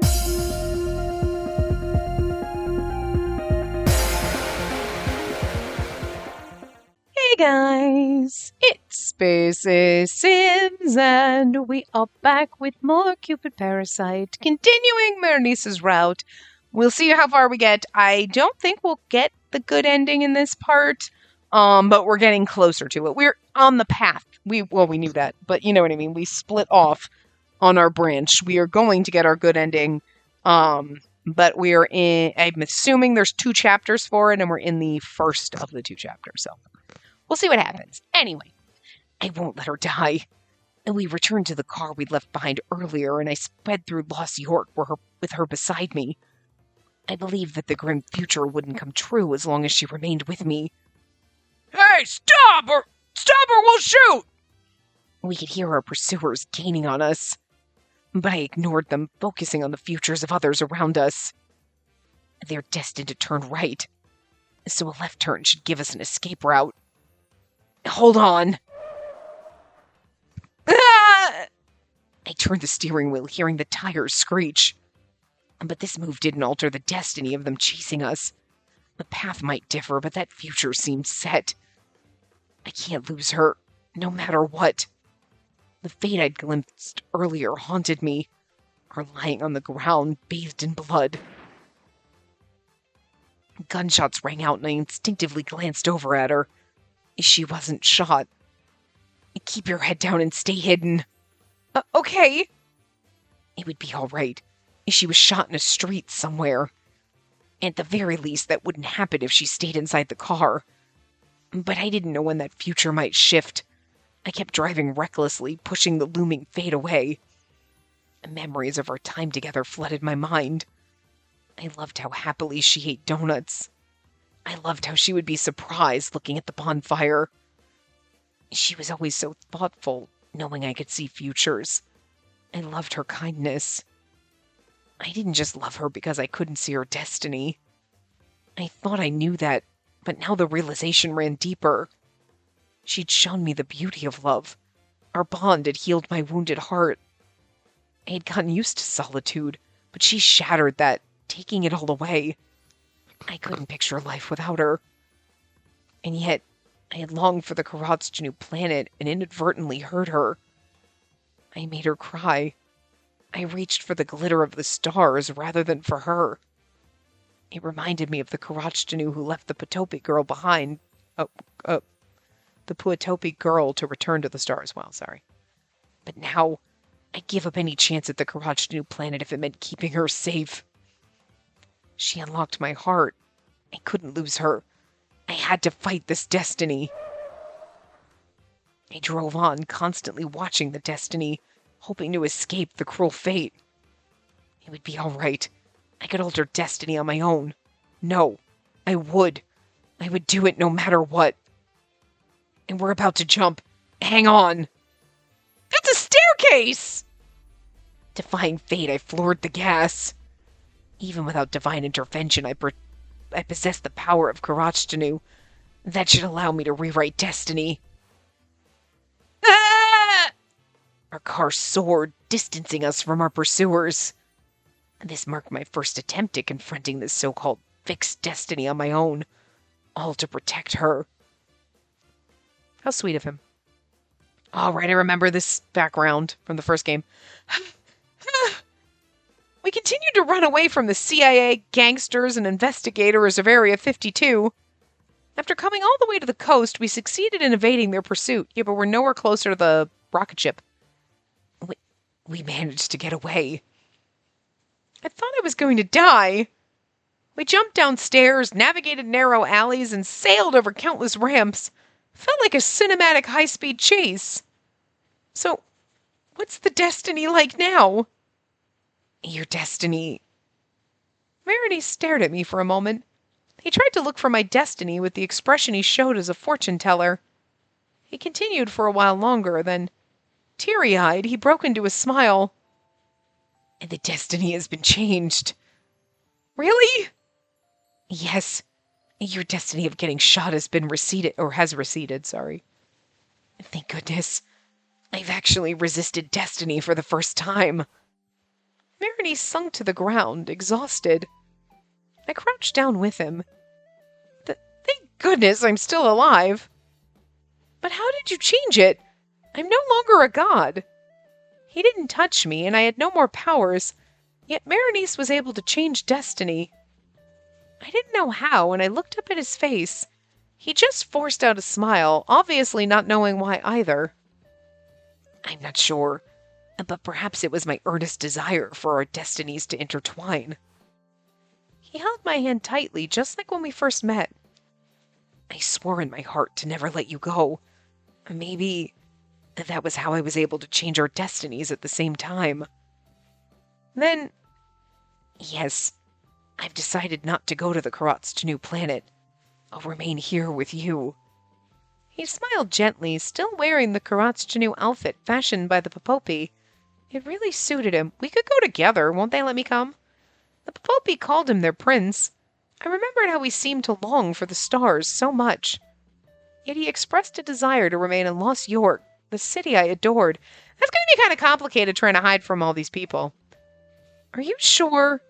Hey guys, it's Spaces Sims, and we are back with more Cupid Parasite, continuing Berenice's route. We'll see how far we get. I don't think we'll get the good ending in this part, but we're getting closer to it. We're on the path. We knew that, but you know what I mean. We split off on our branch. We are going to get our good ending, but we are in. I'm assuming there's 2 chapters for it, and we're in the first of the 2 chapters. So. We'll see what happens. Anyway, I won't let her die. And we returned to the car we'd left behind earlier, and I sped through Lost York with her beside me. I believed that the grim future wouldn't come true as long as she remained with me. Hey, stop or we'll shoot! We could hear our pursuers gaining on us, but I ignored them, focusing on the futures of others around us. They're destined to turn right, so a left turn should give us an escape route. Hold on. Ah! I turned the steering wheel, hearing the tires screech. But this move didn't alter the destiny of them chasing us. The path might differ, but that future seemed set. I can't lose her, no matter what. The fate I'd glimpsed earlier haunted me, her lying on the ground, bathed in blood. Gunshots rang out, and I instinctively glanced over at her. She wasn't shot. Keep your head down and stay hidden. Okay. It would be all right if she was shot in a street somewhere. At the very least, that wouldn't happen if she stayed inside the car. But I didn't know when that future might shift. I kept driving recklessly, pushing the looming fate away. Memories of our time together flooded my mind. I loved how happily she ate donuts. I loved how she would be surprised looking at the bonfire. She was always so thoughtful, knowing I could see futures. I loved her kindness. I didn't just love her because I couldn't see her destiny. I thought I knew that, but now the realization ran deeper. She'd shown me the beauty of love. Our bond had healed my wounded heart. I had gotten used to solitude, but she shattered that, taking it all away. I couldn't picture life without her. And yet, I had longed for the Karatskinu planet and inadvertently hurt her. I made her cry. I reached for the glitter of the stars rather than for her. It reminded me of the Karatskinu who left the Potopi girl behind. The Potopi girl to return to the stars. Well, sorry. But now, I'd give up any chance at the Karatskinu planet if it meant keeping her safe. She unlocked my heart. I couldn't lose her. I had to fight this destiny. I drove on, constantly watching the destiny, hoping to escape the cruel fate. It would be all right. I could alter destiny on my own. No, I would. I would do it no matter what. And we're about to jump. Hang on. That's a staircase! Defying fate, I floored the gas. Even without divine intervention, I possess the power of Karatskinu. That should allow me to rewrite destiny. Ah! Our car soared, distancing us from our pursuers. This marked my first attempt at confronting this so-called fixed destiny on my own, all to protect her. How sweet of him. All right, I remember this background from the first game. We continued to run away from the CIA, gangsters, and investigators of Area 52. After coming all the way to the coast, we succeeded in evading their pursuit. Yeah, but we're nowhere closer to the rocket ship. We managed to get away. I thought I was going to die. We jumped downstairs, navigated narrow alleys, and sailed over countless ramps. Felt like a cinematic high-speed chase. So, what's the destiny like now? Your destiny... Verity stared at me for a moment. He tried to look for my destiny with the expression he showed as a fortune teller. He continued for a while longer, then, teary-eyed, he broke into a smile. And the destiny has been changed. Really? Yes. Your destiny of getting shot has receded, sorry. Thank goodness. I've actually resisted destiny for the first time. Maroney sunk to the ground, exhausted. I crouched down with him. Thank goodness I'm still alive. But how did you change it? I'm no longer a god. He didn't touch me, and I had no more powers, yet Berenice was able to change destiny. I didn't know how, and I looked up at his face. He just forced out a smile, obviously not knowing why either. I'm not sure, but perhaps it was my earnest desire for our destinies to intertwine. He held my hand tightly, just like when we first met. I swore in my heart to never let you go. Maybe that was how I was able to change our destinies at the same time. Then, yes, I've decided not to go to the Karat's new planet. I'll remain here with you. He smiled gently, still wearing the Karat's new outfit fashioned by the Popopi. It really suited him. We could go together, won't they let me come? The Popopi called him their prince. I remembered how he seemed to long for the stars so much. Yet he expressed a desire to remain in Lost York, the city I adored. That's going to be kind of complicated trying to hide from all these people. Are you sure?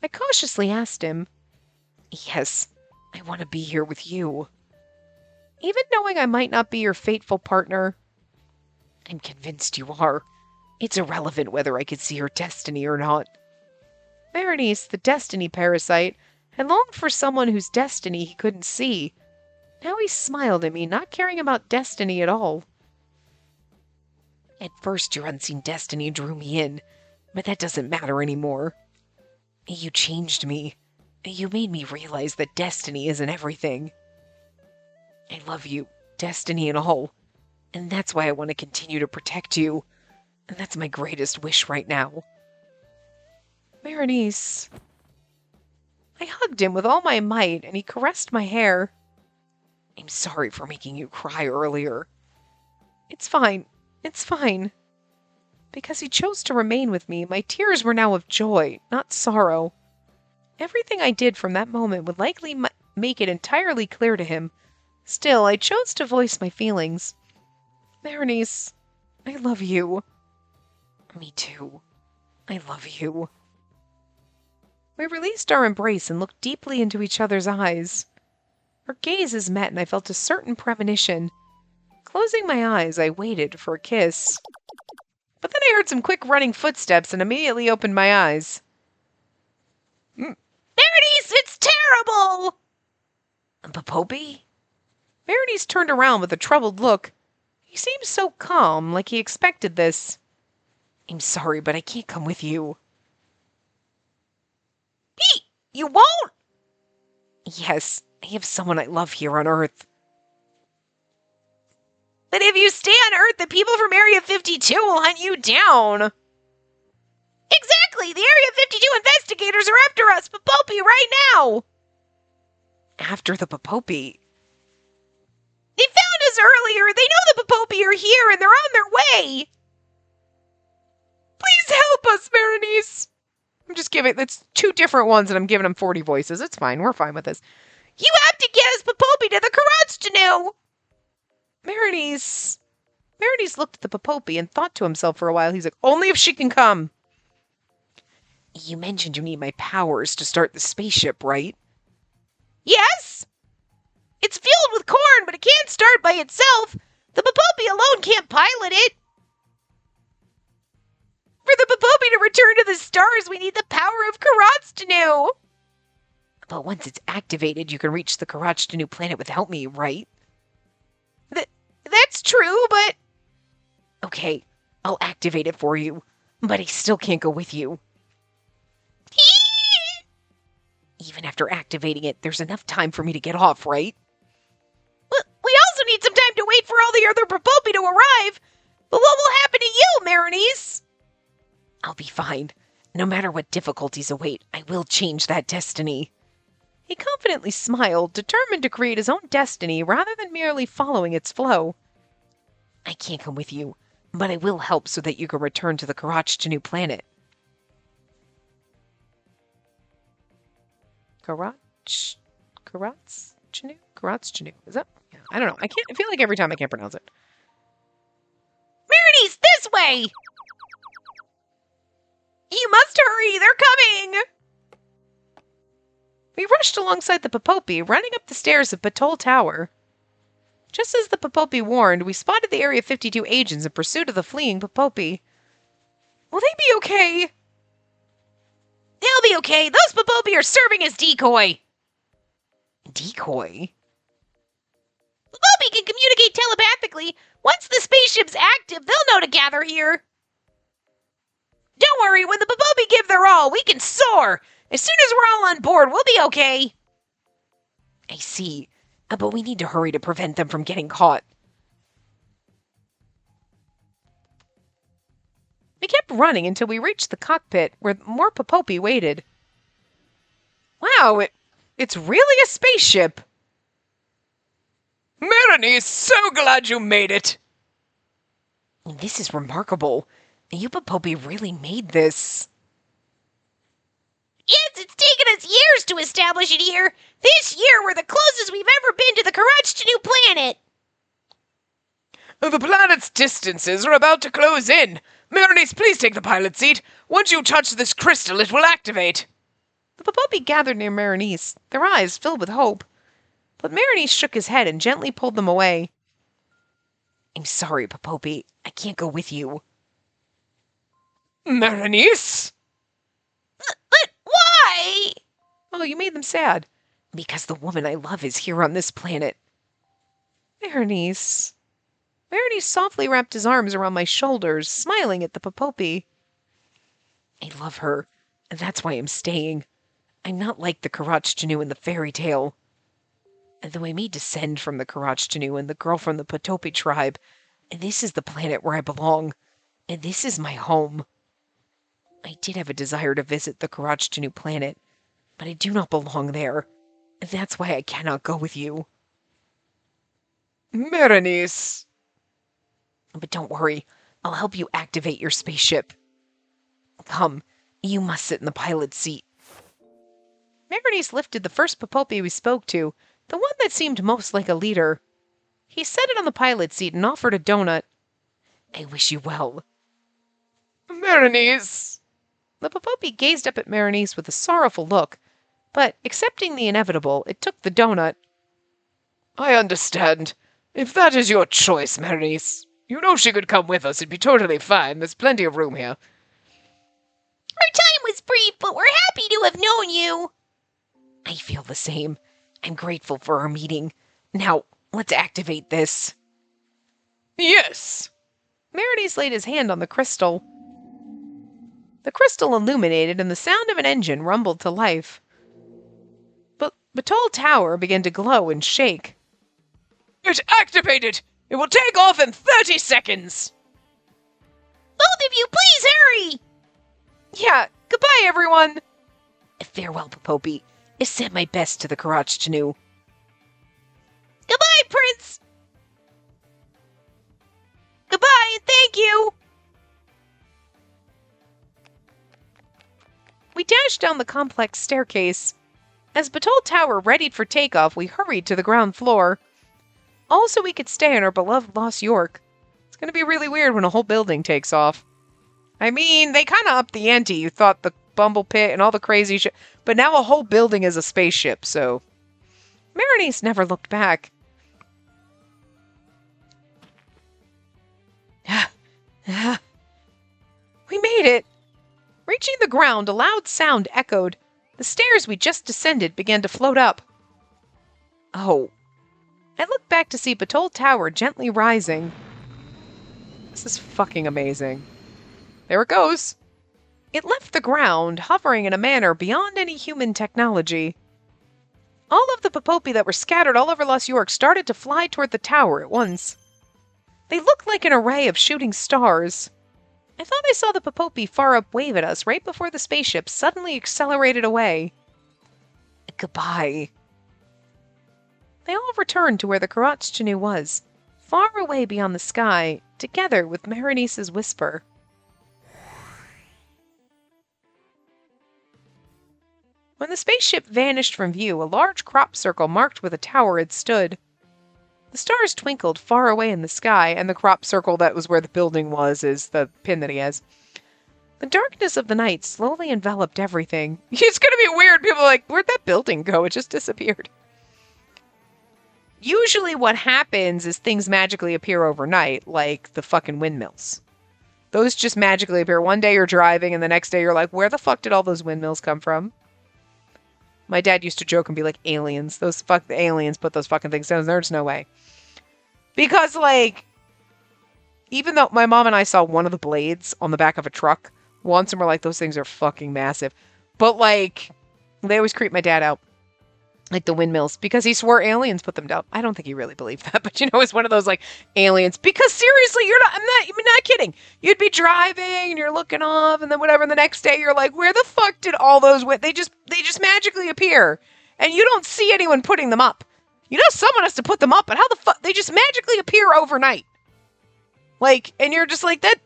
I cautiously asked him. Yes, I want to be here with you. Even knowing I might not be your fateful partner, I'm convinced you are. It's irrelevant whether I could see your destiny or not. Berenice, the destiny parasite, had longed for someone whose destiny he couldn't see. Now he smiled at me, not caring about destiny at all. At first, your unseen destiny drew me in, but that doesn't matter anymore. You changed me. You made me realize that destiny isn't everything. I love you, destiny and all, and that's why I want to continue to protect you, and that's my greatest wish right now. Berenice. I hugged him with all my might, and he caressed my hair. I'm sorry for making you cry earlier. It's fine. It's fine. Because he chose to remain with me, my tears were now of joy, not sorrow. Everything I did from that moment would likely make it entirely clear to him. Still, I chose to voice my feelings. Berenice, I love you. Me too. I love you. We released our embrace and looked deeply into each other's eyes. Our gazes met and I felt a certain premonition. Closing my eyes, I waited for a kiss. But then I heard some quick running footsteps and immediately opened my eyes. Berenice, it's terrible! Popopi? Berenice turned around with a troubled look. He seemed so calm, like he expected this. I'm sorry, but I can't come with you. Pete, you won't? Yes, I have someone I love here on Earth. But if you stay on Earth, the people from Area 52 will hunt you down. Exactly! The Area 52 investigators are after us, Popopi, right now! After the Popopi? They found us earlier! They know the Popopi are here and they're on their way! Please help us, Berenice! I'm just giving, that's two different ones and I'm giving them 40 voices. It's fine, we're fine with this. You have to get us Popopi to the Karatstanu! Berenice looked at the Popopi and thought to himself for a while. He's like, only if she can come. You mentioned you need my powers to start the spaceship, right? Yes! It's filled with corn, but it can't start by itself. The Popopi alone can't pilot it. For the Popopi to return to the stars, we need the power of Karatstanu. But once it's activated, you can reach the Karatstanu planet without me, right? That's true, but... Okay, I'll activate it for you, but I still can't go with you. Even after activating it, there's enough time for me to get off, right? We also need some time to wait for all the other Popopi to arrive. But what will happen to you, Berenice? I'll be fine. No matter what difficulties await, I will change that destiny. He confidently smiled, determined to create his own destiny rather than merely following its flow. I can't come with you, but I will help so that you can return to the Karatstanu planet. Karatstanu? Is that? Yeah, I don't know. I feel like every time I can't pronounce it. Berenice, this way! You must must hurry! They're coming! We rushed alongside the Popopi, running up the stairs of Batol Tower. Just as the Popopi warned, we spotted the Area 52 agents in pursuit of the fleeing Popopi. Will they be okay? They'll be okay. Those Popopi are serving as decoy. Decoy? Popopi can communicate telepathically. Once the spaceship's active, they'll know to gather here. Don't worry, when the Popopi give their all, we can soar. As soon as we're all on board, we'll be okay. I see. But we need to hurry to prevent them from getting caught. We kept running until we reached the cockpit, where more Popopi waited. Wow, it's really a spaceship! Berenice, so glad you made it! This is remarkable. You Popopi really made this. Yes, it's taken us years to establish it here. This year we're the closest we've ever been to the Karachtanoo planet. The planet's distances are about to close in. Berenice, please take the pilot seat. Once you touch this crystal, it will activate. The Popopi gathered near Berenice, their eyes filled with hope. But Berenice shook his head and gently pulled them away. I'm sorry, Popopi. I can't go with you. Berenice? But why? Oh, you made them sad. Because the woman I love is here on this planet. Berenice. Berenice softly wrapped his arms around my shoulders, smiling at the Popopi. I love her, and that's why I'm staying. I'm not like the Karachtanoo in the fairy tale. And though I may descend from the Karachtanoo and the girl from the Potopi tribe, this is the planet where I belong, and this is my home. I did have a desire to visit the Karachtanoo planet, but I do not belong there, and that's why I cannot go with you. Berenice. But don't worry, I'll help you activate your spaceship. Come, you must sit in the pilot's seat. Berenice lifted the first Popopi we spoke to, the one that seemed most like a leader. He set it on the pilot's seat and offered a donut. I wish you well. Berenice. The Popopi gazed up at Berenice with a sorrowful look, but, accepting the inevitable, it took the donut. I understand. If that is your choice, Berenice. You know she could come with us. It'd be totally fine. There's plenty of room here. Our time was brief, but we're happy to have known you. I feel the same. I'm grateful for our meeting. Now, let's activate this. Yes. Berenice laid his hand on the crystal. The crystal illuminated, and the sound of an engine rumbled to life. But Batol Tower began to glow and shake. It activated! It will take off in 30 seconds! Both of you, please hurry! Yeah, goodbye, everyone! Farewell, Popopi. I sent my best to the Karachtanoo. Goodbye, Prince! Goodbye, and thank you! We dashed down the complex staircase. As Batol Tower readied for takeoff, we hurried to the ground floor. All so we could stay in our beloved Lost York. It's going to be really weird when a whole building takes off. I mean, they kind of upped the ante. You thought the Bumble Pit and all the crazy shit, but now a whole building is a spaceship, so... Berenice never looked back. We made it! Reaching the ground, a loud sound echoed. The stairs we just descended began to float up. Oh. I looked back to see Batol Tower gently rising. This is fucking amazing. There it goes. It left the ground, hovering in a manner beyond any human technology. All of the Popopi that were scattered all over Lost York started to fly toward the tower at once. They looked like an array of shooting stars. I thought I saw the Popopi far up wave at us right before the spaceship suddenly accelerated away. Goodbye. They all returned to where the Karachtanoo was, far away beyond the sky, together with Berenice's whisper. When the spaceship vanished from view, a large crop circle marked where the tower had stood. The stars twinkled far away in the sky, and the crop circle that was where the building was is the pin that he has. The darkness of the night slowly enveloped everything. It's gonna be weird. People are like, where'd that building go? It just disappeared. Usually what happens is things magically appear overnight, like the fucking windmills. Those just magically appear. One day you're driving, and the next day you're like, where the fuck did all those windmills come from? My dad used to joke and be like, aliens. The aliens put those fucking things down. There's no way. Because, like, even though my mom and I saw one of the blades on the back of a truck once, and we're like, those things are fucking massive. But, like, they always creep my dad out. Like the windmills, because he swore aliens put them down. I don't think he really believed that, but it's one of those like aliens. Because seriously, I'm not kidding. You'd be driving and you're looking off, and then whatever. And the next day you're like, where the fuck did all those? They just magically appear, and you don't see anyone putting them up. Someone has to put them up, but how the fuck they just magically appear overnight? Like, and you're just like that.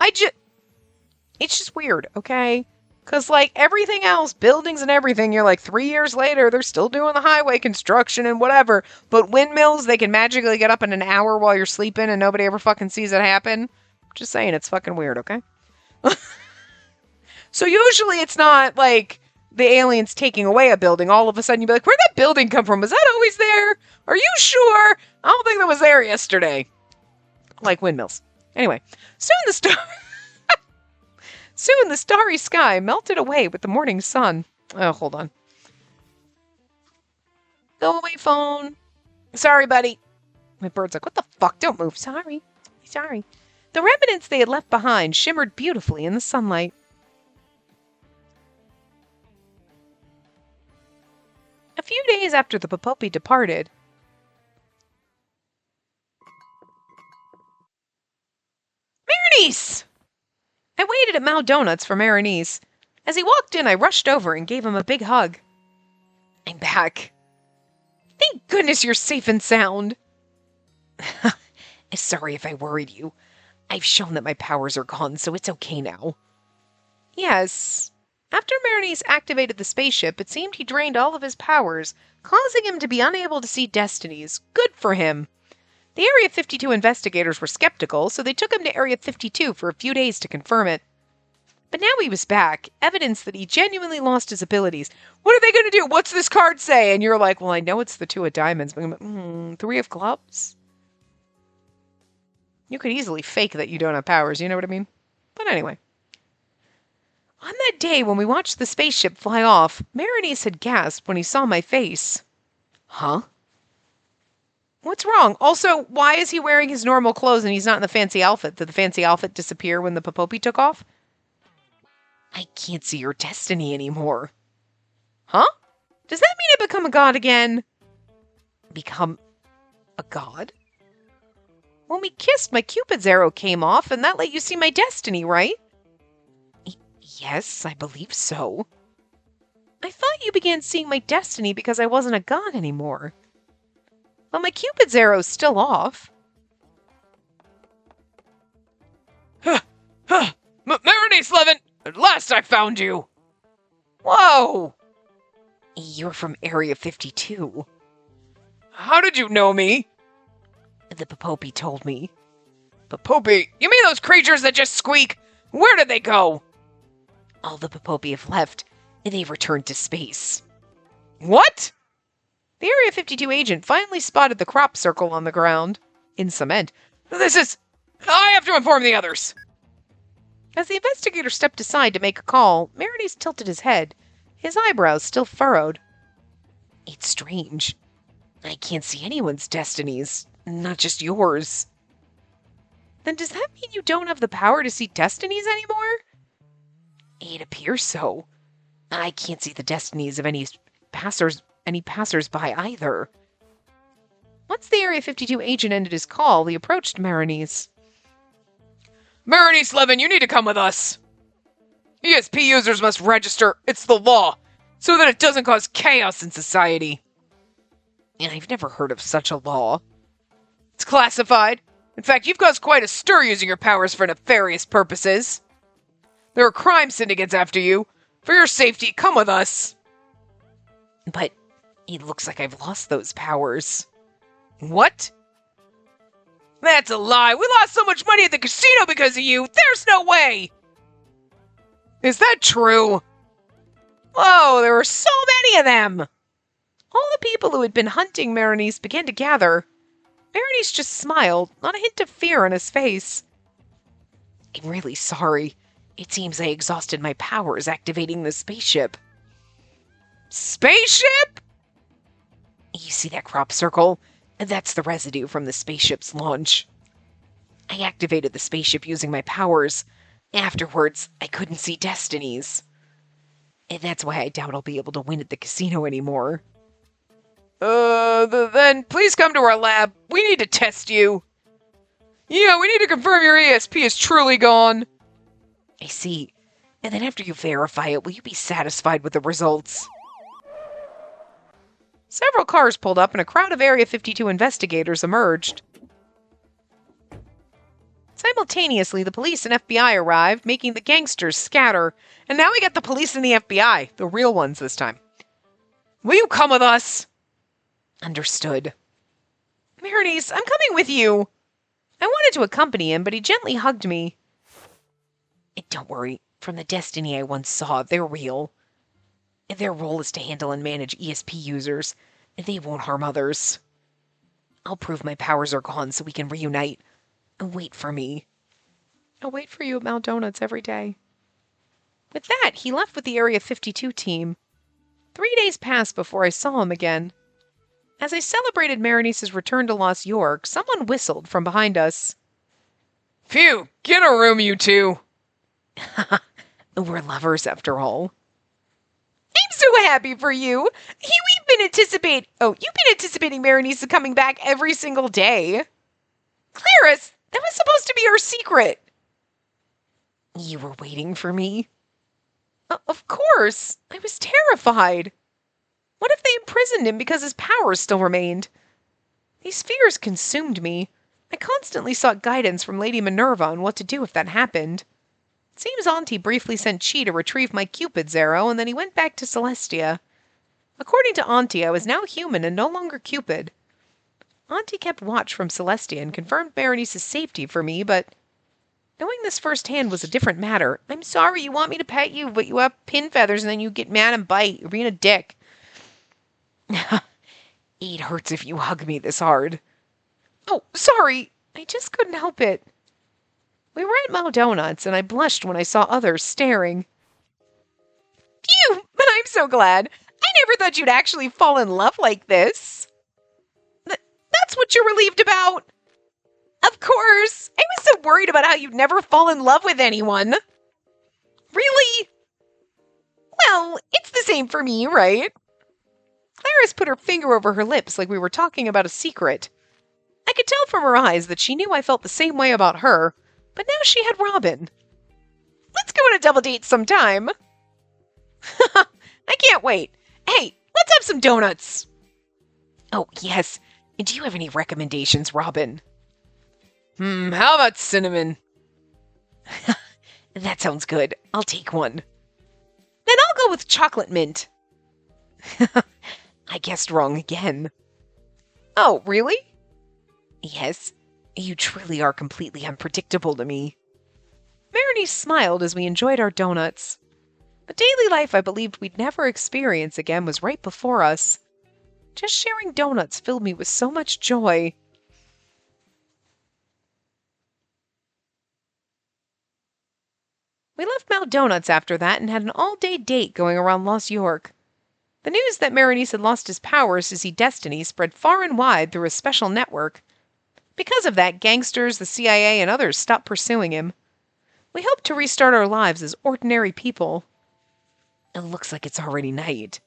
It's just weird, okay? Because, like, everything else, buildings and everything, you're like, 3 years later, they're still doing the highway construction and whatever. But windmills, they can magically get up in an hour while you're sleeping and nobody ever fucking sees it happen. Just saying, it's fucking weird, okay? So usually it's not, like, the aliens taking away a building. All of a sudden you'd be like, where'd that building come from? Was that always there? Are you sure? I don't think that was there yesterday. Like windmills. Anyway, Soon the starry sky melted away with the morning sun. Oh, hold on. Go away, phone. Sorry, buddy. My bird's like, what the fuck? Don't move. Sorry. The remnants they had left behind shimmered beautifully in the sunlight. A few days after the Popopi departed, Berenice! I waited at Mao Donuts for Marinese. As he walked in, I rushed over and gave him a big hug. I'm back. Thank goodness you're safe and sound. Sorry if I worried you. I've shown that my powers are gone, so it's okay now. Yes. After Marinese activated the spaceship, it seemed he drained all of his powers, causing him to be unable to see destinies. Good for him. The Area 52 investigators were skeptical, so they took him to Area 52 for a few days to confirm it. But now he was back, evidence that he genuinely lost his abilities. What are they going to do? What's this card say? And you're like, well, I know it's the 2 of diamonds, but 3 of clubs? You could easily fake that you don't have powers, you know what I mean? But anyway. On that day when we watched the spaceship fly off, Marinese had gasped when he saw my face. Huh? What's wrong? Also, why is he wearing his normal clothes and he's not in the fancy outfit? Did the fancy outfit disappear when the Popopi took off? I can't see your destiny anymore. Huh? Does that mean I become a god again? Become a god? When we kissed, my Cupid's arrow came off and that let you see my destiny, right? Yes, I believe so. I thought you began seeing my destiny because I wasn't a god anymore. Well, my Cupid's arrow's still off. Marinese Levin! At last I found you! Whoa! You're from Area 52. How did you know me? The Popopi told me. Popopi? You mean those creatures that just squeak? Where did they go? All the Popopi have left. They've returned to space. What? The Area 52 agent finally spotted the crop circle on the ground. In cement. I have to inform the others. As the investigator stepped aside to make a call, Marinese tilted his head, his eyebrows still furrowed. It's strange. I can't see anyone's destinies, not just yours. Then does that mean you don't have the power to see destinies anymore? It appears so. I can't see the destinies of any passers-by either. Once the Area 52 agent ended his call, he approached Marinese. Marinese Levin, you need to come with us. ESP users must register. It's the law. So that it doesn't cause chaos in society. And I've never heard of such a law. It's classified. In fact, you've caused quite a stir using your powers for nefarious purposes. There are crime syndicates after you. For your safety, come with us. But it looks like I've lost those powers. What? That's a lie. We lost so much money at the casino because of you. There's no way. Is that true? Whoa, there were so many of them! All the people who had been hunting Berenice began to gather. Berenice just smiled, not a hint of fear on his face. I'm really sorry. It seems I exhausted my powers activating the spaceship. Spaceship? You see that crop circle? That's the residue from the spaceship's launch. I activated the spaceship using my powers. Afterwards, I couldn't see destinies. And that's why I doubt I'll be able to win at the casino anymore. Then please come to our lab. We need to test you. Yeah, we need to confirm your ESP is truly gone. I see. And then after you verify it, will you be satisfied with the results? Several cars pulled up and a crowd of Area 52 investigators emerged. Simultaneously, the police and FBI arrived, making the gangsters scatter. And now we got the police and the FBI, the real ones this time. Will you come with us? Understood. Berenice, I'm coming with you. I wanted to accompany him, but he gently hugged me. Don't worry. From the Destiny I once saw, they're real. Their role is to handle and manage ESP users. They won't harm others. I'll prove my powers are gone so we can reunite. Wait for me. I'll wait for you at Mount Donuts every day. With that, he left with the Area 52 team. 3 days passed before I saw him again. As I celebrated Berenice's return to Lost York, someone whistled from behind us. Phew, get a room, you two. We're lovers, after all. I'm so happy for you. You've been anticipating Berenice coming back every single day. Clarice, that was supposed to be our secret. You were waiting for me? Of course. I was terrified. What if they imprisoned him because his powers still remained? These fears consumed me. I constantly sought guidance from Lady Minerva on what to do if that happened. It seems Auntie briefly sent Chi to retrieve my Cupid's arrow, and then he went back to Celestia. According to Auntie, I was now human and no longer Cupid. Auntie kept watch from Celestia and confirmed Berenice's safety for me, but knowing this firsthand was a different matter. I'm sorry you want me to pet you, but you have pin feathers and then you get mad and bite. You're being a dick. It hurts if you hug me this hard. Oh, sorry. I just couldn't help it. We were at Mount Donuts, and I blushed when I saw others staring. Phew, but I'm so glad. I never thought you'd actually fall in love like this. That's what you're relieved about? Of course. I was so worried about how you'd never fall in love with anyone. Really? Well, it's the same for me, right? Clarice put her finger over her lips like we were talking about a secret. I could tell from her eyes that she knew I felt the same way about her, but now she had Robin. Let's go on a double date sometime. I can't wait. Hey, let's have some donuts. Oh, yes. Do you have any recommendations, Robin? How about cinnamon? That sounds good. I'll take one. Then I'll go with chocolate mint. I guessed wrong again. Oh, really? Yes. You truly are completely unpredictable to me. Berenice smiled as we enjoyed our donuts. The daily life I believed we'd never experience again was right before us. Just sharing donuts filled me with so much joy. We left Mount Donuts after that and had an all-day date going around Lost York. The news that Berenice had lost his powers to see destiny spread far and wide through a special network. Because of that, gangsters, the CIA, and others stopped pursuing him. We hoped to restart our lives as ordinary people. It looks like it's already night.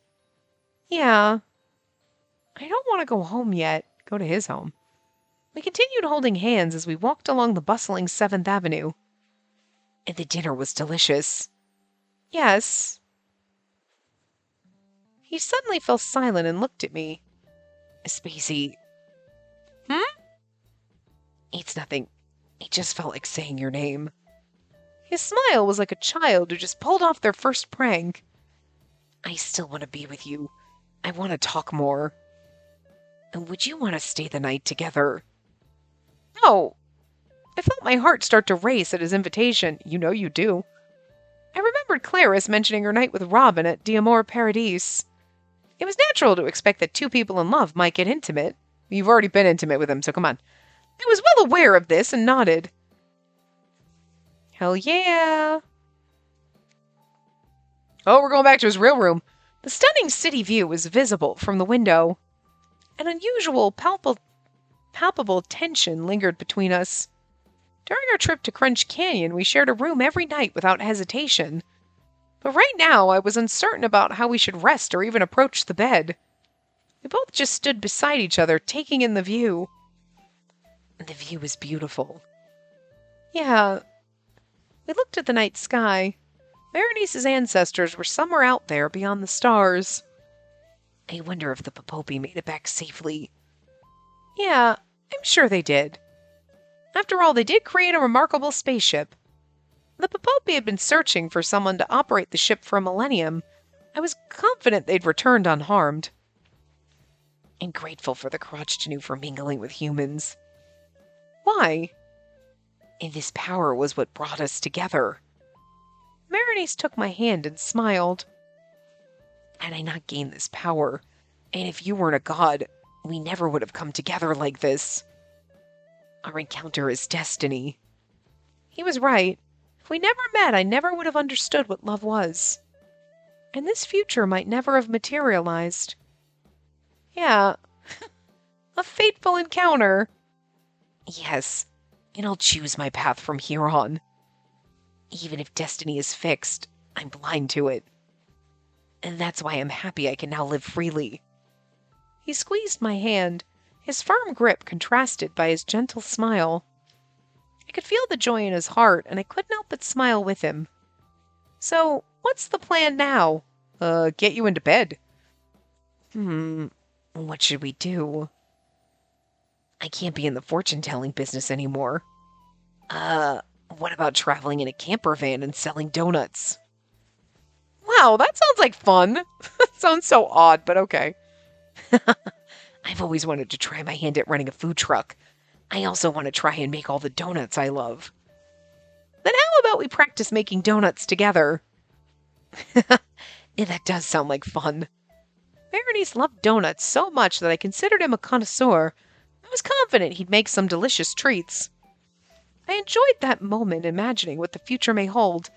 Yeah. I don't want to go home yet. Go to his home. We continued holding hands as we walked along the bustling 7th Avenue. And the dinner was delicious. Yes. He suddenly fell silent and looked at me. Spacey. It's nothing. It just felt like saying your name. His smile was like a child who just pulled off their first prank. I still want to be with you. I want to talk more. And would you want to stay the night together? No. I felt my heart start to race at his invitation. You know you do. I remembered remembered Clarice mentioning her night with Robin at D'Amore Paradis. It was natural to expect that two people in love might get intimate. You've already been intimate with him, so come on. I was well aware of this and nodded. Hell yeah. Oh, we're going back to his real room. The stunning city view was visible from the window. An unusual, palpable tension lingered between us. During our trip to Crunch Canyon, we shared a room every night without hesitation. But right now, I was uncertain about how we should rest or even approach the bed. We both just stood beside each other, taking in the view. The view was beautiful. Yeah. We looked at the night sky. Berenice's ancestors were somewhere out there beyond the stars. I wonder if the Popopi made it back safely. Yeah, I'm sure they did. After all, they did create a remarkable spaceship. The Popopi had been searching for someone to operate the ship for a millennium. I was confident they'd returned unharmed. And grateful for the Crotchtanu for mingling with humans. Why? And this power was what brought us together. Berenice took my hand and smiled. Had I not gained this power, and if you weren't a god, we never would have come together like this. Our encounter is destiny. He was right. If we never met, I never would have understood what love was. And this future might never have materialized. Yeah, a fateful encounter. Yes, and I'll choose my path from here on. Even if destiny is fixed, I'm blind to it. And that's why I'm happy I can now live freely. He squeezed my hand, his firm grip contrasted by his gentle smile. I could feel the joy in his heart, and I couldn't help but smile with him. So, what's the plan now? Get you into bed. What should we do? I can't be in the fortune-telling business anymore. What about traveling in a camper van and selling donuts? Wow, that sounds like fun. That sounds so odd, but okay. I've always wanted to try my hand at running a food truck. I also want to try and make all the donuts I love. Then how about we practice making donuts together? Yeah, that does sound like fun. Berenice loved donuts so much that I considered him a connoisseur. I was confident he'd make some delicious treats. I enjoyed that moment imagining what the future may hold,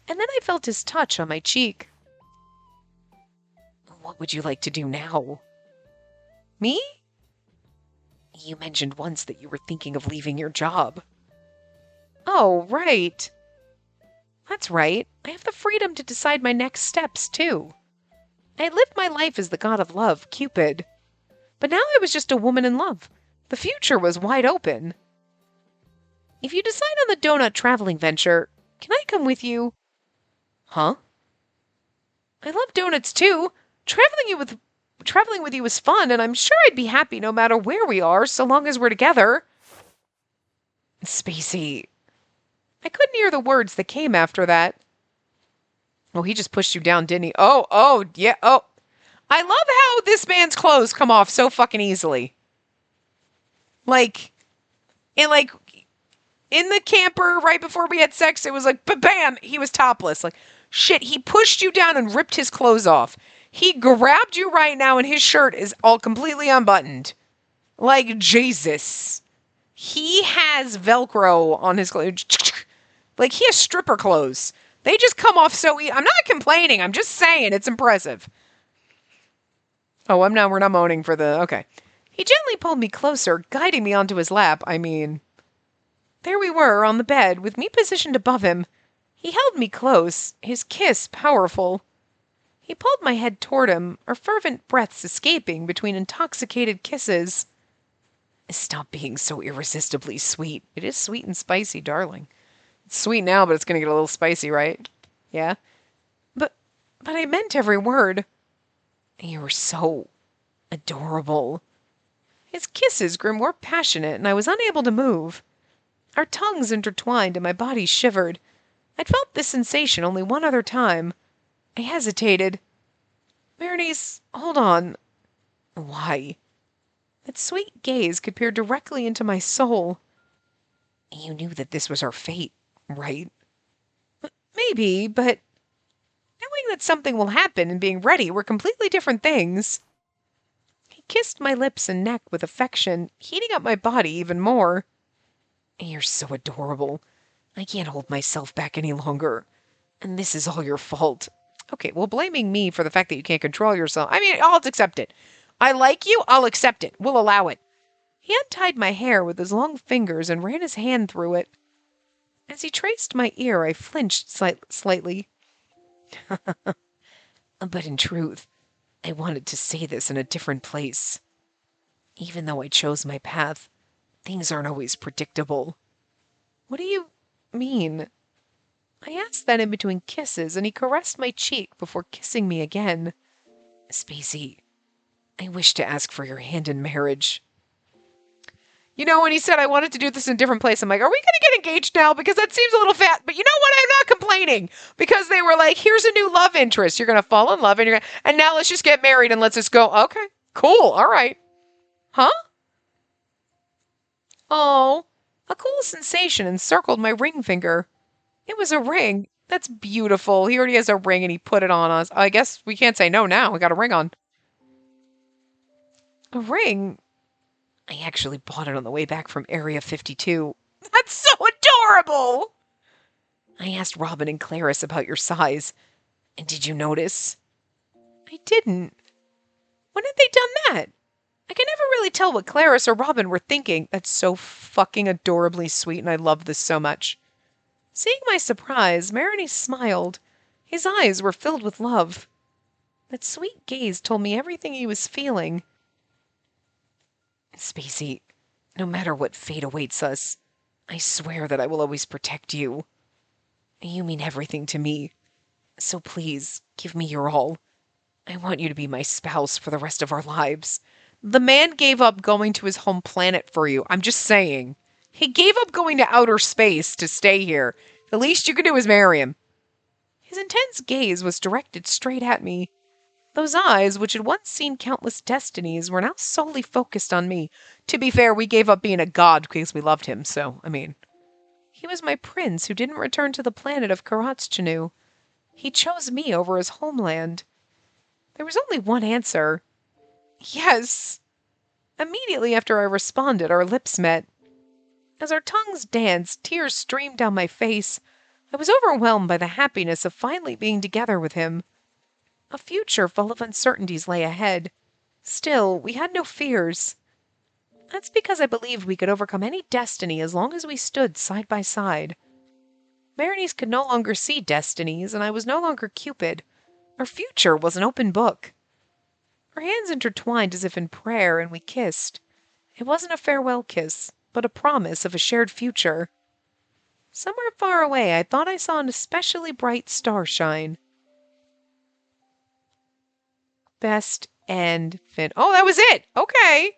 and then I felt his touch on my cheek. What would you like to do now? Me? You mentioned once that you were thinking of leaving your job. Oh, right. That's right. I have the freedom to decide my next steps, too. I had lived my life as the god of love, Cupid. But now I was just a woman in love. The future was wide open. If you decide on the donut traveling venture, can I come with you? Huh? I love donuts, too. Traveling with you is fun, and I'm sure I'd be happy no matter where we are, so long as we're together. Spacey. I couldn't hear the words that came after that. Oh, he just pushed you down, didn't he? Oh, yeah, oh. I love how this man's clothes come off so fucking easily. In the camper right before we had sex, it was like, bam, he was topless. Like, shit, he pushed you down and ripped his clothes off. He grabbed you right now and his shirt is all completely unbuttoned. Like, Jesus. He has Velcro on his clothes. Like, he has stripper clothes. They just come off so easy. I'm not complaining. I'm just saying it's impressive. Oh, we're not moaning for the, okay. He gently pulled me closer, guiding me onto his lap. I mean, there we were on the bed, with me positioned above him. He held me close, his kiss powerful. He pulled my head toward him, our fervent breaths escaping between intoxicated kisses. Stop being so irresistibly sweet. It is sweet and spicy, darling. It's sweet now, but it's going to get a little spicy, right? Yeah? But I meant every word. You were so adorable. His kisses grew more passionate, and I was unable to move. Our tongues intertwined, and my body shivered. I'd felt this sensation only one other time. I hesitated. Berenice, hold on. Why? That sweet gaze could peer directly into my soul. You knew that this was our fate, right? Maybe, but Knowing that something will happen and being ready were completely different things. He kissed my lips and neck with affection, heating up my body even more. You're so adorable. I can't hold myself back any longer. And this is all your fault. Okay, well, blaming me for the fact that you can't control yourself. I mean, I'll accept it. I like you, I'll accept it. We'll allow it. He untied my hair with his long fingers and ran his hand through it. As he traced my ear, I flinched slightly. But in truth, I wanted to say this in a different place. Even though I chose my path, things aren't always predictable. What do you mean? I asked that in between kisses, and he caressed my cheek before kissing me again. Spacey, I wish to ask for your hand in marriage. You know, when he said I wanted to do this in a different place, I'm like, are we going to get engaged now? Because that seems a little fat. But you know what? I'm not complaining. Because they were like, here's a new love interest. You're going to fall in love, and now let's just get married and let's just go. Okay, cool. All right. Huh? Oh, a cool sensation encircled my ring finger. It was a ring. That's beautiful. He already has a ring and he put it on us. I guess we can't say no now. We got a ring on. A ring? I actually bought it on the way back from Area 52. That's so adorable! I asked Robin and Clarice about your size. And did you notice? I didn't. When had they done that? I can never really tell what Clarice or Robin were thinking. That's so fucking adorably sweet, and I love this so much. Seeing my surprise, Maroney smiled. His eyes were filled with love. That sweet gaze told me everything he was feeling. Spacey, no matter what fate awaits us, I swear that I will always protect you. You mean everything to me. So please, give me your all. I want you to be my spouse for the rest of our lives. The man gave up going to his home planet for you. I'm just saying. He gave up going to outer space to stay here. The least you could do is marry him. His intense gaze was directed straight at me. Those eyes, which had once seen countless destinies, were now solely focused on me. To be fair, we gave up being a god because we loved him, so, I mean. He was my prince who didn't return to the planet of Karatschanu. He chose me over his homeland. There was only one answer. Yes. Immediately after I responded, our lips met. As our tongues danced, tears streamed down my face. I was overwhelmed by the happiness of finally being together with him. A future full of uncertainties lay ahead. Still, we had no fears. That's because I believed we could overcome any destiny as long as we stood side by side. Berenice could no longer see destinies, and I was no longer Cupid. Our future was an open book. Our hands intertwined as if in prayer, and we kissed. It wasn't a farewell kiss, but a promise of a shared future. Somewhere far away, I thought I saw an especially bright star shine. Best end fin. Oh, that was it. Okay.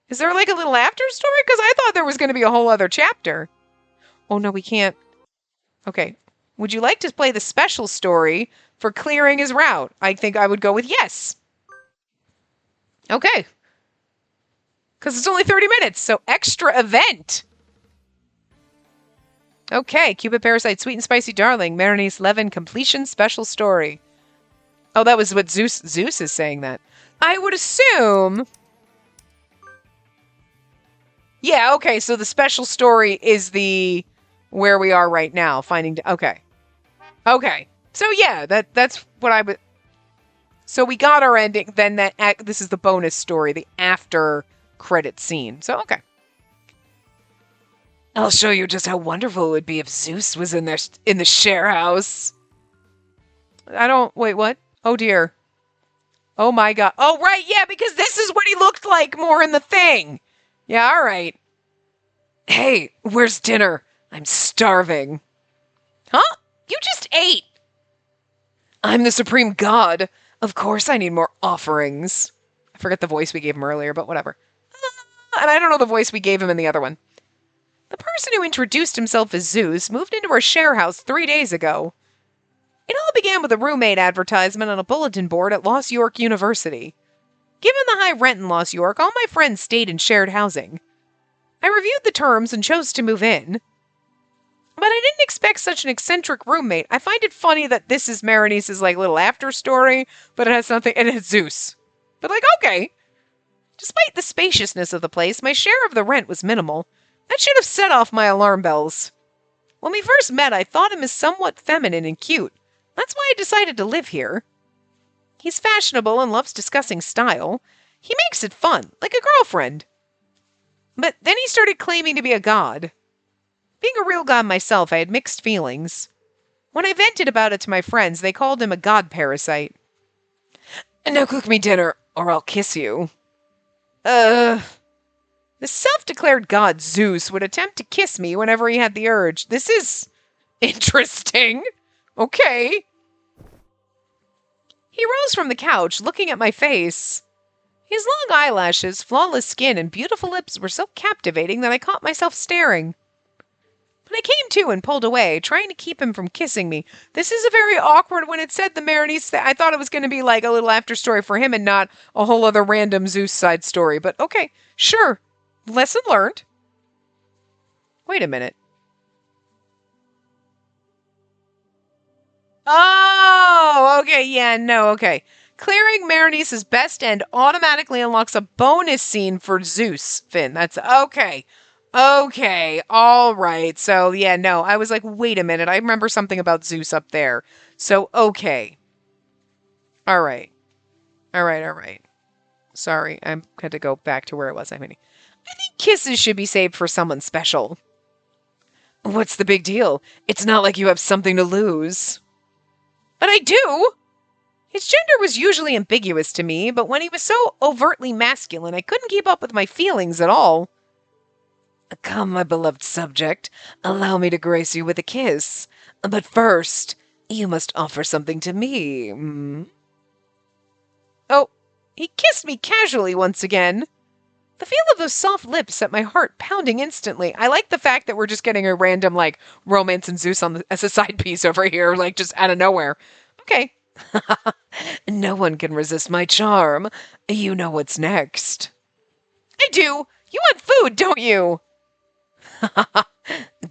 Is there like a little after story? Because I thought there was going to be a whole other chapter. Oh, no, we can't. Okay. Would you like to play the special story for clearing his route? I think I would go with yes. Okay. Because it's only 30 minutes, so extra event. Okay. Cupid, Parasite, Sweet and Spicy Darling, Berenice Levin, completion special story. Oh, that was what Zeus is saying that. I would assume. Yeah, okay, so the special story is the where we are right now, finding okay. Okay. So yeah, that's what I would. So we got our ending, then this is the bonus story, the after credit scene. So okay. I'll show you just how wonderful it would be if Zeus was in the share house. Wait, what? Oh dear. Oh my god. Oh right, yeah, because this is what he looked like more in the thing. Yeah, all right. Hey, where's dinner? I'm starving. Huh? You just ate. I'm the supreme god. Of course I need more offerings. I forget the voice we gave him earlier, but whatever. And I don't know the voice we gave him in the other one. The person who introduced himself as Zeus moved into our share house 3 days ago. It all began with a roommate advertisement on a bulletin board at Lost York University. Given the high rent in Lost York, all my friends stayed in shared housing. I reviewed the terms and chose to move in. But I didn't expect such an eccentric roommate. I find it funny that this is Berenice's like little after story, but it has nothing, and it's Zeus. But like, okay. Despite the spaciousness of the place, my share of the rent was minimal. That should have set off my alarm bells. When we first met, I thought him as somewhat feminine and cute. That's why I decided to live here. He's fashionable and loves discussing style. He makes it fun, like a girlfriend. But then he started claiming to be a god. Being a real god myself, I had mixed feelings. When I vented about it to my friends, they called him a god parasite. And now cook me dinner, or I'll kiss you. The self-declared god Zeus would attempt to kiss me whenever he had the urge. This is interesting. Okay. He rose from the couch, looking at my face. His long eyelashes, flawless skin, and beautiful lips were so captivating that I caught myself staring. But I came to and pulled away, trying to keep him from kissing me. This is a very awkward when it said the Berenice. I thought it was going to be like a little after story for him and not a whole other random Zeus side story. But okay, sure. Lesson learned. Wait a minute. Oh, okay, yeah, no, okay. Clearing Berenice's best end automatically unlocks a bonus scene for Zeus, Finn. That's okay. Okay, all right. So, yeah, no, I was like, wait a minute. I remember something about Zeus up there. So, okay. All right. All right. Sorry, I had to go back to where it was. I think kisses should be saved for someone special. What's the big deal? It's not like you have something to lose. But I do! His gender was usually ambiguous to me, but when he was so overtly masculine, I couldn't keep up with my feelings at all. Come, my beloved subject, allow me to grace you with a kiss. But first, you must offer something to me. Oh, he kissed me casually once again. The feel of those soft lips set my heart pounding instantly. I like the fact that we're just getting a random, like, romance and Zeus as a side piece over here, like, just out of nowhere. Okay. No one can resist my charm. You know what's next. I do. You want food, don't you?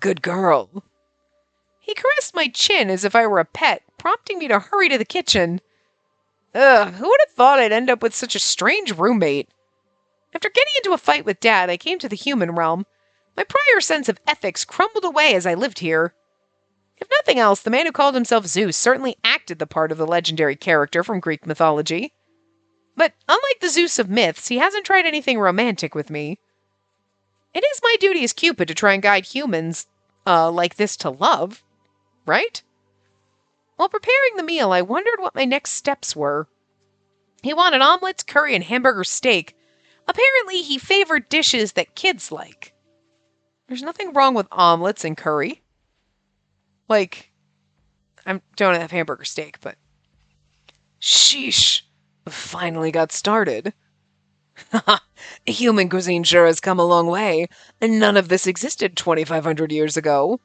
Good girl. He caressed my chin as if I were a pet, prompting me to hurry to the kitchen. Ugh, who would have thought I'd end up with such a strange roommate? After getting into a fight with Dad, I came to the human realm. My prior sense of ethics crumbled away as I lived here. If nothing else, the man who called himself Zeus certainly acted the part of the legendary character from Greek mythology. But unlike the Zeus of myths, he hasn't tried anything romantic with me. It is my duty as Cupid to try and guide humans like this to love, right? While preparing the meal, I wondered what my next steps were. He wanted omelets, curry, and hamburger steak. Apparently, he favored dishes that kids like. There's nothing wrong with omelets and curry. Like, I don't have hamburger steak, but... Sheesh. Finally got started. Human cuisine sure has come a long way, and none of this existed 2,500 years ago.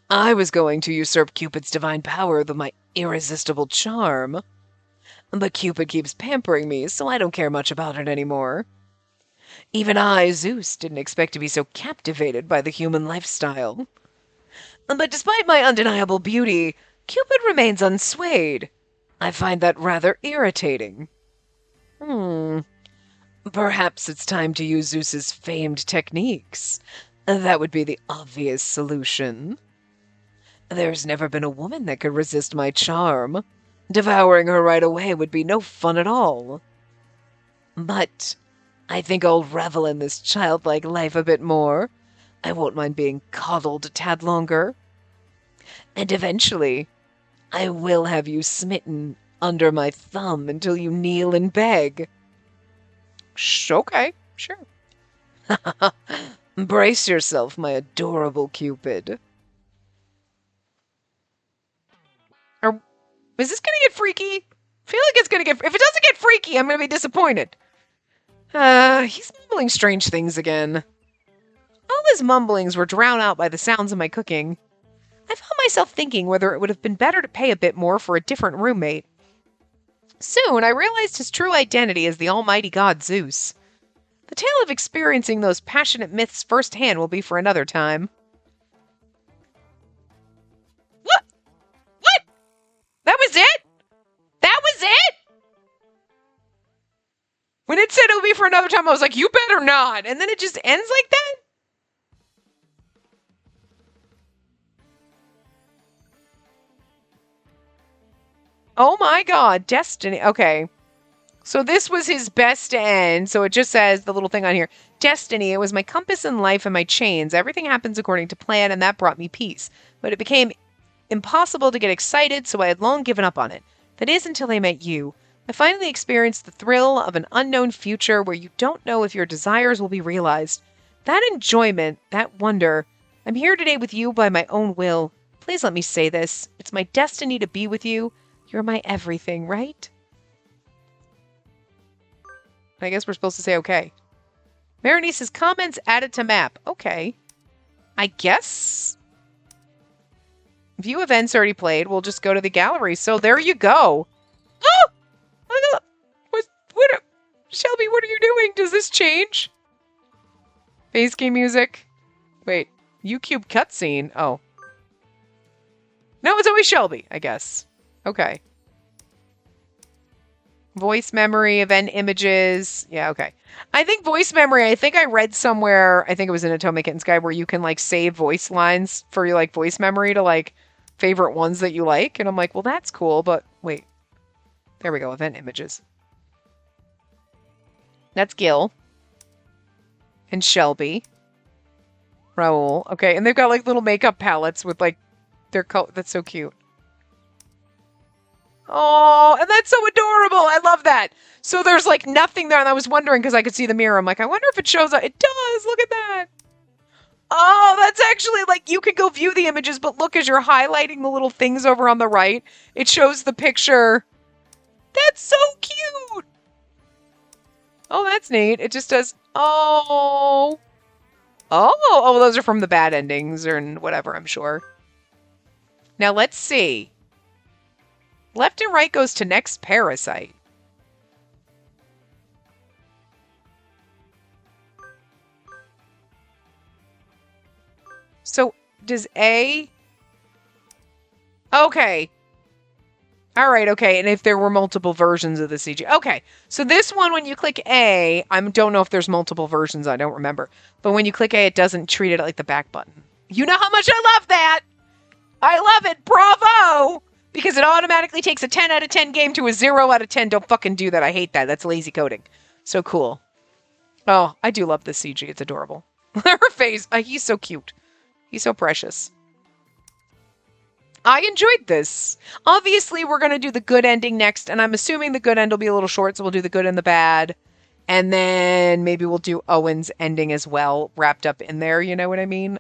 I was going to usurp Cupid's divine power with my irresistible charm. But Cupid keeps pampering me, so I don't care much about it anymore. Even I, Zeus, didn't expect to be so captivated by the human lifestyle. But despite my undeniable beauty, Cupid remains unswayed. I find that rather irritating. Perhaps it's time to use Zeus's famed techniques. That would be the obvious solution. There's never been a woman that could resist my charm. Devouring her right away would be no fun at all. But I think I'll revel in this childlike life a bit more. I won't mind being coddled a tad longer. And eventually, I will have you smitten under my thumb until you kneel and beg. Okay, sure. Brace yourself, my adorable Cupid. Is this gonna get freaky? I feel like it's gonna get... If it doesn't get freaky, I'm gonna be disappointed. He's mumbling strange things again. All his mumblings were drowned out by the sounds of my cooking. I found myself thinking whether it would have been better to pay a bit more for a different roommate. Soon, I realized his true identity as the almighty god Zeus. The tale of experiencing those passionate myths firsthand will be for another time. When it said it'll be for another time, I was like, you better not. And then it just ends like that? Oh my god, Destiny. Okay. So this was his best end. So it just says the little thing on here. Destiny, it was my compass in life and my chains. Everything happens according to plan, and that brought me peace. But it became impossible to get excited, so I had long given up on it. That is until I met you. I finally experienced the thrill of an unknown future where you don't know if your desires will be realized. That enjoyment, that wonder. I'm here today with you by my own will. Please let me say this. It's my destiny to be with you. You're my everything, right? I guess we're supposed to say okay. Berenice's comments added to map. Okay. I guess. View events already played. We'll just go to the gallery. So there you go. Oh! What, Shelby, what are you doing? Does this change? Base game music. Wait. UCube cutscene. Oh. No, it's always Shelby, I guess. Okay. Voice memory, event images. Yeah, okay. I think voice memory, I think I read somewhere, I think it was in Atomic Kitten's Guide, where you can, like, save voice lines for your, like, voice memory to, like, favorite ones that you like. And I'm like, well, that's cool, but wait. There we go, event images. That's Gil. And Shelby. Raoul. Okay, and they've got, like, little makeup palettes with, like, their color. That's so cute. Oh, and that's so adorable. I love that. So there's like nothing there. And I was wondering because I could see the mirror. I'm like, I wonder if it shows up. It does. Look at that. Oh, that's actually like you could go view the images, but look, as you're highlighting the little things over on the right, it shows the picture. That's so cute. Oh, that's neat. It just does. Oh. Oh, those are from the bad endings or whatever, I'm sure. Now let's see. Left and right goes to next Parasite. So, does A... Okay. Alright, okay. And if there were multiple versions of the CG... Okay. So this one, when you click A, I don't know if there's multiple versions, I don't remember. But when you click A, it doesn't treat it like the back button. You know how much I love that! I love it! Bravo! Because it automatically takes a 10 out of 10 game to a 0 out of 10. Don't fucking do that. I hate that. That's lazy coding. So cool. Oh, I do love this CG. It's adorable. Her face. He's so cute. He's so precious. I enjoyed this. Obviously, we're going to do the good ending next. And I'm assuming the good end will be a little short. So we'll do the good and the bad. And then maybe we'll do Owen's ending as well. Wrapped up in there. You know what I mean?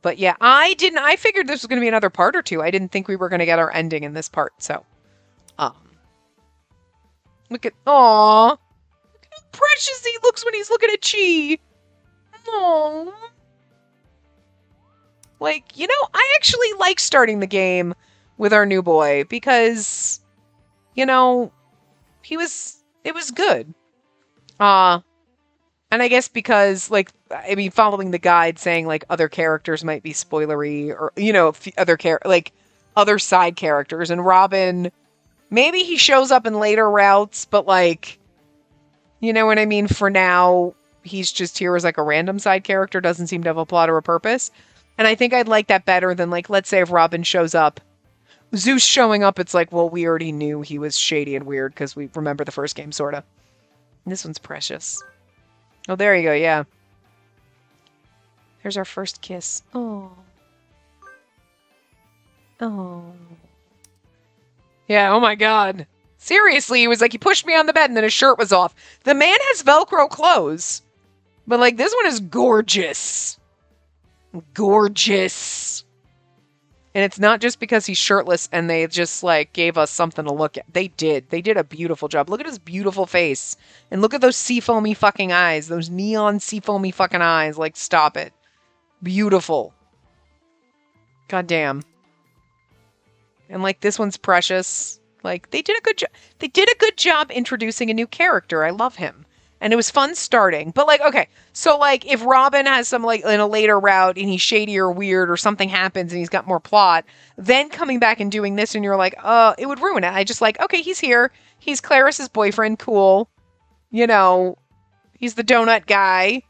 But yeah, I figured this was going to be another part or two. I didn't think we were going to get our ending in this part, so. Look at, aw. Look at how precious he looks when he's looking at Chi. Aww. Like, you know, I actually like starting the game with our new boy because, you know, it was good. And I guess because, like, I mean, following the guide saying, like, other characters might be spoilery or, you know, other side characters. And Robin, maybe he shows up in later routes, but, like, you know what I mean? For now, he's just here as, like, a random side character, doesn't seem to have a plot or a purpose. And I think I'd like that better than, like, let's say if Robin shows up, Zeus showing up, it's like, well, we already knew he was shady and weird because we remember the first game, sort of. This one's precious. Oh, there you go, yeah. There's our first kiss. Oh. Oh. Yeah, oh my god. Seriously, he was like, he pushed me on the bed and then his shirt was off. The man has Velcro clothes. But, like, this one is gorgeous. Gorgeous. And it's not just because he's shirtless and they just, like, gave us something to look at. They did. They did a beautiful job. Look at his beautiful face. And look at those seafoamy fucking eyes. Those neon seafoamy fucking eyes. Like, stop it. Beautiful. God damn. And, like, this one's precious. Like, they did a good job. They did a good job introducing a new character. I love him. And it was fun starting. But, like, okay. So, like, if Robin has some, like, in a later route and he's shady or weird or something happens and he's got more plot, then coming back and doing this and you're like, it would ruin it. I just like, okay, he's here. He's Clarice's boyfriend. Cool. You know, he's the donut guy.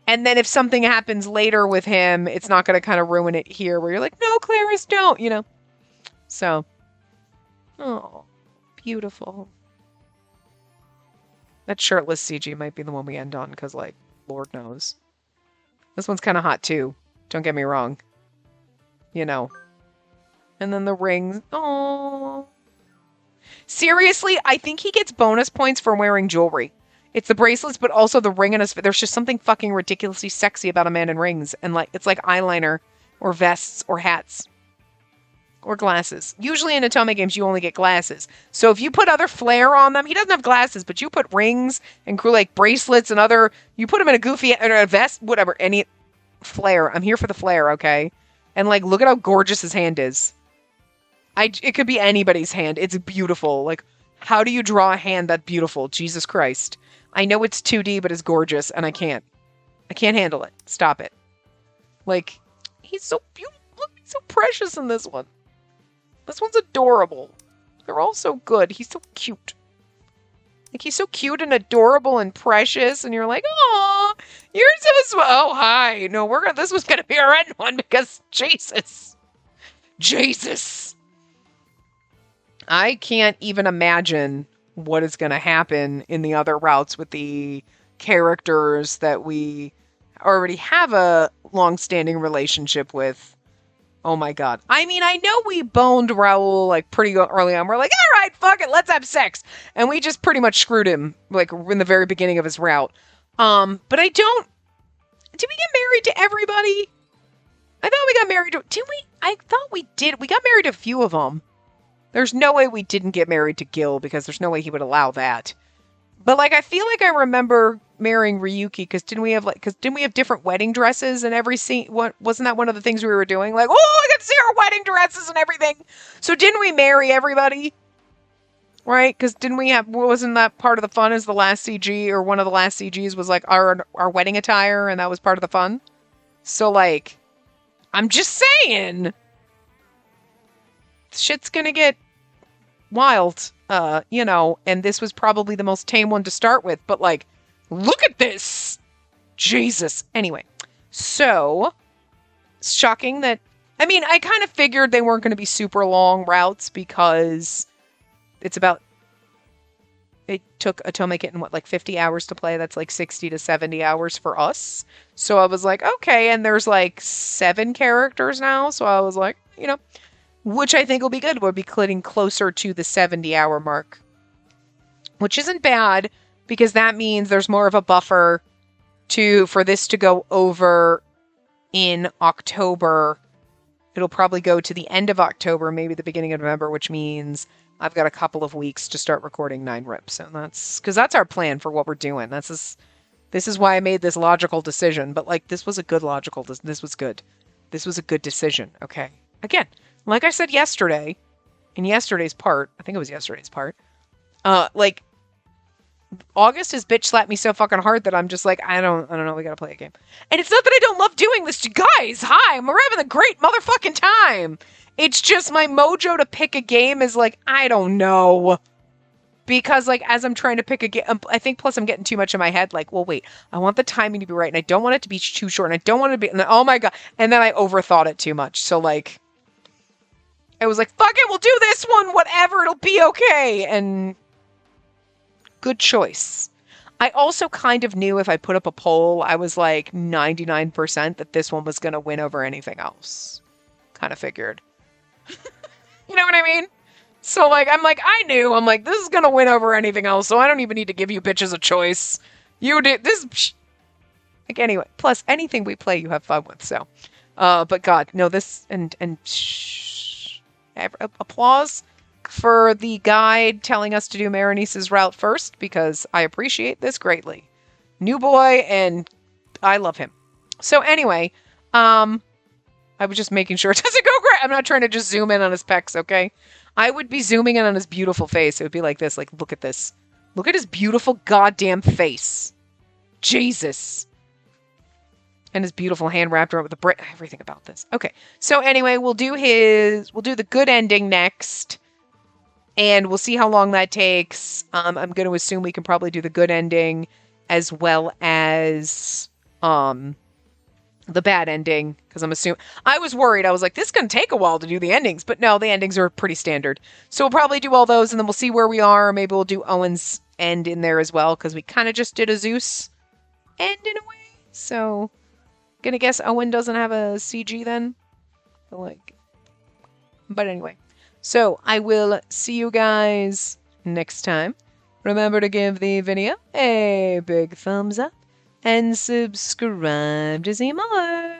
And then if something happens later with him, it's not going to kind of ruin it here where you're like, no, Clarice, don't, you know. So, oh, beautiful. That shirtless CG might be the one we end on because, like, Lord knows. This one's kind of hot too. Don't get me wrong. You know. And then the rings. Oh. Seriously, I think he gets bonus points for wearing jewelry. It's the bracelets, but also the ring in his... There's just something fucking ridiculously sexy about a man in rings. And like, it's like eyeliner or vests or hats or glasses. Usually in Otome games, you only get glasses. So if you put other flair on them, he doesn't have glasses, but you put rings and like bracelets and other... You put him in a goofy... or a vest, whatever, any flair. I'm here for the flair, okay? And like, look at how gorgeous his hand is. It could be anybody's hand. It's beautiful. Like, how do you draw a hand that beautiful? Jesus Christ. I know it's 2D, but it's gorgeous, and I can't. I can't handle it. Stop it. Like, he's so beautiful. Look, he's so precious in this one. This one's adorable. They're all so good. He's so cute. Like, he's so cute and adorable and precious, and you're like, oh, you're so oh, hi. No, this was gonna be our end one because Jesus. I can't even imagine what is going to happen in the other routes with the characters that we already have a long-standing relationship with. Oh my god. I mean, I know we boned Raul like pretty early on. We're like, all right, fuck it, let's have sex. And we just pretty much screwed him like in the very beginning of his route. But I don't... Did we get married to everybody? I thought we got married to... Did we? I thought we did. We got married to a few of them. There's no way we didn't get married to Gil because there's no way he would allow that. But like, I feel like I remember marrying Ryuki because didn't we have different wedding dresses in every scene? Wasn't that one of the things we were doing? Like, oh, I got to see our wedding dresses and everything. So didn't we marry everybody? Right? Because wasn't that part of the fun as the last CG or one of the last CGs was like our wedding attire and that was part of the fun? So like, I'm just saying, shit's gonna get wild, you know, and this was probably the most tame one to start with, but like, look at this! Jesus. Anyway, so, shocking that, I mean, I kind of figured they weren't going to be super long routes because it took Otome Kitten, like 50 hours to play? That's like 60 to 70 hours for us. So I was like, okay, and there's like 7 characters now, so I was like, you know, which I think will be good. We'll be getting closer to the 70-hour mark. Which isn't bad, because that means there's more of a buffer for this to go over in October. It'll probably go to the end of October, maybe the beginning of November, which means I've got a couple of weeks to start recording 9 rips. And that's our plan for what we're doing. This is why I made this logical decision. But like, this was good. This was a good decision. Okay. Again, like I said yesterday, in yesterday's part, I think it was yesterday's part, like, August has bitch slapped me so fucking hard that I'm just like, I don't know, we gotta play a game. And it's not that I don't love doing this to guys. Hi, we're having a great motherfucking time. It's just my mojo to pick a game is like, I don't know. Because like, as I'm trying to pick a game, I think plus I'm getting too much in my head. Like, well, wait, I want the timing to be right. And I don't want it to be too short. And I don't want it to be, and then, oh my God. And then I overthought it too much. So like, I was like, fuck it, we'll do this one, whatever, it'll be okay. And good choice. I also kind of knew if I put up a poll, I was like 99% that this one was going to win over anything else. Kind of figured. You know what I mean? So like, I'm like, this is going to win over anything else, so I don't even need to give you bitches a choice. You did this. Like, anyway, plus anything we play, you have fun with, so. But God, no, this, and applause for the guide telling us to do Maronice's route first, because I appreciate this greatly. New boy, and I love him. So anyway, I was just making sure it doesn't go great. I'm not trying to just zoom in on his pecs, okay? I would be zooming in on his beautiful face. It would be like this, like, look at this. Look at his beautiful goddamn face. Jesus. And his beautiful hand wrapped around with the everything about this. Okay. So anyway, we'll do the good ending next. And we'll see how long that takes. I'm going to assume we can probably do the good ending as well as the bad ending, because I'm assuming... I was worried. I was like, this is going to take a while to do the endings. But no, the endings are pretty standard. So we'll probably do all those, and then we'll see where we are. Maybe we'll do Owen's end in there as well, because we kind of just did a Zeus end in a way. So, gonna guess Owen doesn't have a CG then? But anyway. So, I will see you guys next time. Remember to give the video a big thumbs up and subscribe to see more.